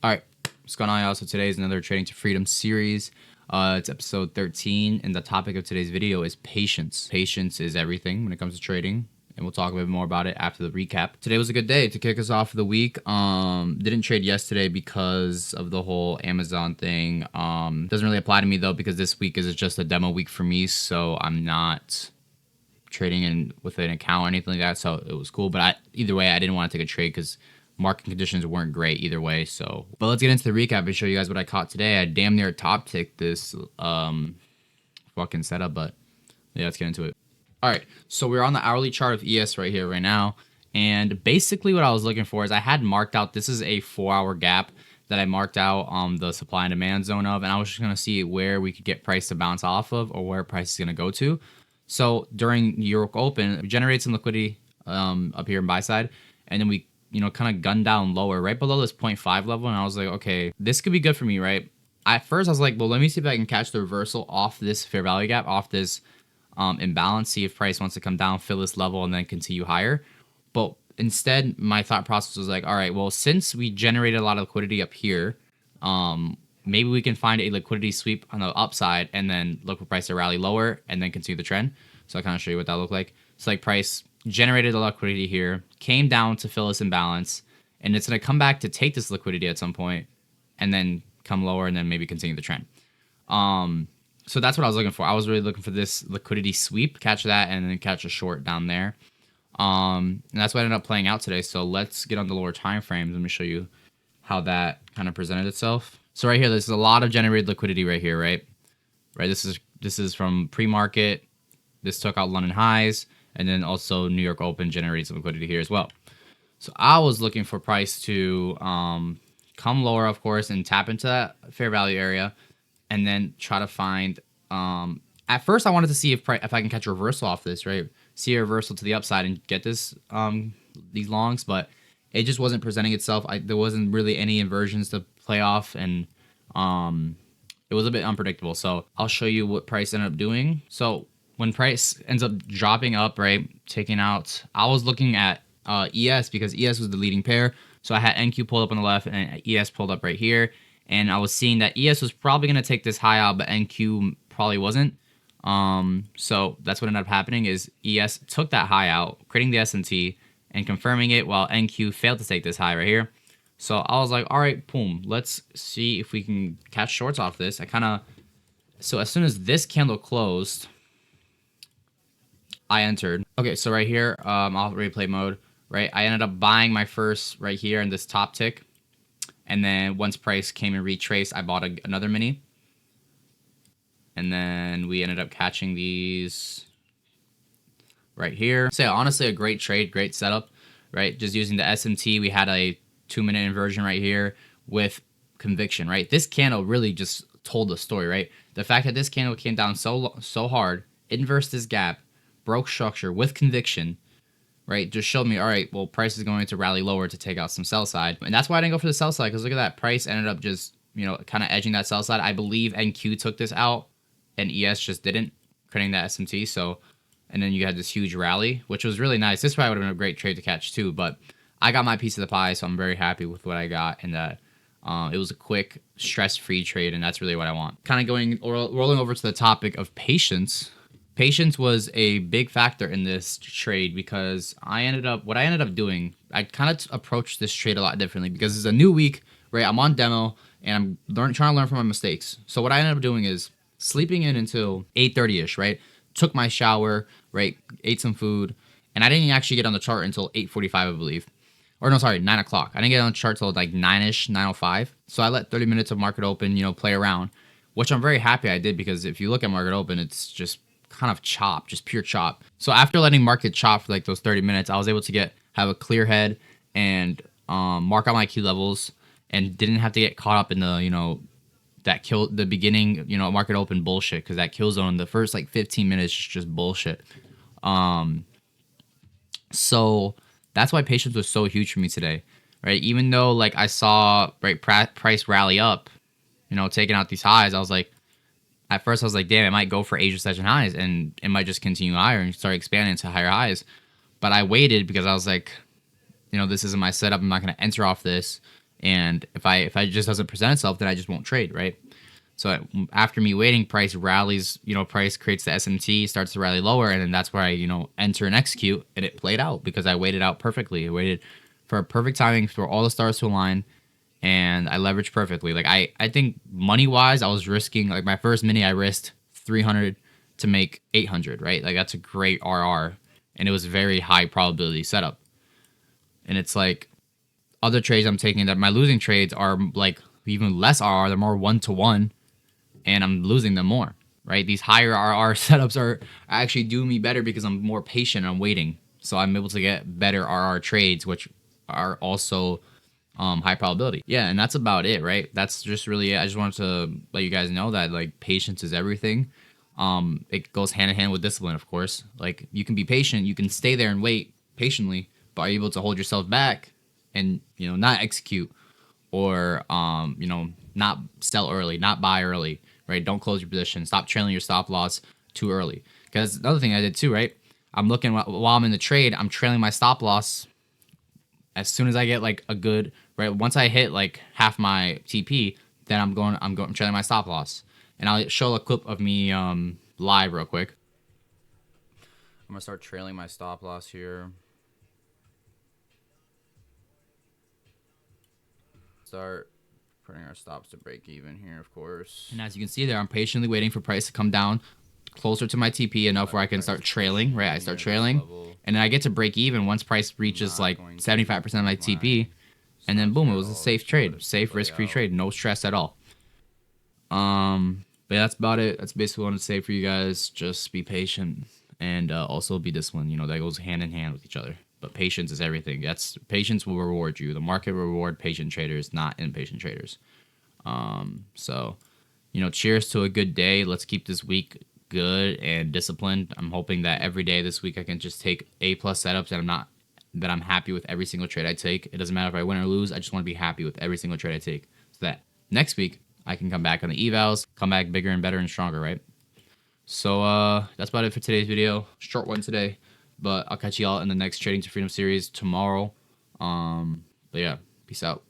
All right, what's going on, y'all? So today is another Trading to Freedom series. It's episode 13, and the topic of today's video is patience. Patience is everything when it comes to trading, and we'll talk a bit more about it after the recap. Today was a good day to kick us off the week. Didn't trade yesterday because of the whole Amazon thing. Doesn't really apply to me though, because this week is just a demo week for me, so I'm not trading in with an account or anything like that. So it was cool, but either way, I didn't want to take a trade because market conditions weren't great either way. So, but let's get into the recap and show you guys what I caught today. I damn near top ticked this fucking setup, but yeah, let's get into it. All right, so we're on the hourly chart of ES right here right now, and basically what I was looking for is I had marked out, this is a 4-hour gap that I marked out on the supply and demand zone of, and I was just gonna see where we could get price to bounce off of or where price is gonna go to. So during New York Open, we generated some liquidity up here in buy side, and then we kind of gunned down lower right below this 0.5 level, and I was like, okay, this could be good for me, right? At first I was like, well, let me see if I can catch the reversal off this fair value gap, off this imbalance, see if price wants to come down, fill this level, and then continue higher. But instead, my thought process was like, all right, well, since we generated a lot of liquidity up here, maybe we can find a liquidity sweep on the upside and then look for price to rally lower and then continue the trend. So I'll kind of show you what that looked like. So like price generated a lot of liquidity here, came down to fill this imbalance, and it's going to come back to take this liquidity at some point and then come lower and then maybe continue the trend. So that's what I was looking for. I was really looking for this liquidity sweep, catch that, and then catch a short down there. And that's what ended up playing out today. So let's get on the lower time frames. Let me show you how that kind of presented itself. So right here, there's a lot of generated liquidity right here, right? This is from pre-market. This took out London highs, and then also New York Open generated some liquidity here as well. So I was looking for price to come lower, of course, and tap into that fair value area, and then try to find. At first, I wanted to see if I can catch a reversal off this, right? See a reversal to the upside and get this these longs, but it just wasn't presenting itself. There wasn't really any inversions to play off, and it was a bit unpredictable. So I'll show you what price ended up doing. So when price ends up dropping up, right, taking out, I was looking at ES because ES was the leading pair. So I had NQ pulled up on the left and ES pulled up right here. And I was seeing that ES was probably going to take this high out, but NQ probably wasn't. So that's what ended up happening is ES took that high out, creating the S&T and confirming it, while NQ failed to take this high right here. So I was like, all right, boom, let's see if we can catch shorts off this. So as soon as this candle closed, I entered. Okay, so right here, off replay mode, right? I ended up buying my first right here in this top tick. And then once price came and retraced, I bought another mini. And then we ended up catching these right here. So honestly, a great trade, great setup, right? Just using the SMT, we had a 2-minute inversion right here with conviction, right? This candle really just told the story, right? The fact that this candle came down so hard, inversed this gap, broke structure with conviction, right? Just showed me, all right, well, price is going to rally lower to take out some sell side. And that's why I didn't go for the sell side, because look at that. Price ended up just, kind of edging that sell side. I believe NQ took this out and ES just didn't, creating that SMT. So, and then you had this huge rally, which was really nice. This probably would have been a great trade to catch too, but I got my piece of the pie, so I'm very happy with what I got. And that it was a quick, stress-free trade, and that's really what I want. Kind of rolling over to the topic of patience. Patience was a big factor in this trade because what I ended up doing, I kind of approached this trade a lot differently because it's a new week, right? I'm on demo and I'm trying to learn from my mistakes. So what I ended up doing is sleeping in until 8:30ish, right? Took my shower, right? Ate some food, and I didn't actually get on the chart until 8:45, I believe. Or no, sorry, 9 o'clock. I didn't get on the chart till like 9ish, 9:05. So I let 30 minutes of market open, play around, which I'm very happy I did because if you look at market open, it's just kind of chop, just pure chop. So after letting market chop for like those 30 minutes, I was able to have a clear head and mark out my key levels and didn't have to get caught up in the beginning, market open bullshit, because that kill zone, the first like 15 minutes is just bullshit. So that's why patience was so huge for me today, right? Even though like I saw price rally up, taking out these highs, I was like, at first I was like, damn, it might go for Asia session highs and it might just continue higher and start expanding to higher highs. But I waited because I was like, this isn't my setup. I'm not going to enter off this And if I just doesn't present itself, then I just won't trade, right? So after me waiting, price rallies, price creates the SMT, starts to rally lower, and then that's where I, enter and execute, and it played out because I waited out perfectly. I waited for a perfect timing for all the stars to align, and I leveraged perfectly. Like I think money wise, I was risking like my first mini, I risked 300 to make 800, right? Like that's a great RR, and it was very high probability setup. And it's like other trades I'm taking that my losing trades are like even less RR, they're more 1-to-1, and I'm losing them more, right? These higher RR setups are actually doing me better because I'm more patient. I'm waiting, so I'm able to get better RR trades, which are also high probability. Yeah, and that's about it, right? That's just really it. I just wanted to let you guys know that like patience is everything. It goes hand in hand with discipline, of course. Like you can be patient, you can stay there and wait patiently, but are you able to hold yourself back and not execute or not sell early, not buy early, right? Don't close your position. Stop trailing your stop loss too early. Because another thing I did too, right? I'm looking while I'm in the trade, I'm trailing my stop loss as soon as I get like a good right. Once I hit like half my TP, then I'm trailing my stop loss. And I'll show a clip of me live real quick. I'm gonna start trailing my stop loss here. Start putting our stops to break even here, of course. And as you can see there, I'm patiently waiting for price to come down closer to my TP enough where I can start trailing, right? I start trailing, and then I get to break even once price reaches like 75% of my TP, and then boom, it was a safe trade, safe risk-free trade, no stress at all. But yeah, that's about it. That's basically what I want to say for you guys. Just be patient and also be disciplined. That goes hand in hand with each other. But patience is everything. Patience will reward you. The market will reward patient traders, not impatient traders. So, cheers to a good day. Let's keep this week good and disciplined. I'm hoping that every day this week I can just take A+ setups and I'm happy with every single trade I take. It doesn't matter if I win or lose. I just want to be happy with every single trade I take. So that next week I can come back on the evals, come back bigger and better and stronger, right? So that's about it for today's video. Short one today, but I'll catch y'all in the next Trading to Freedom series tomorrow. But yeah, peace out.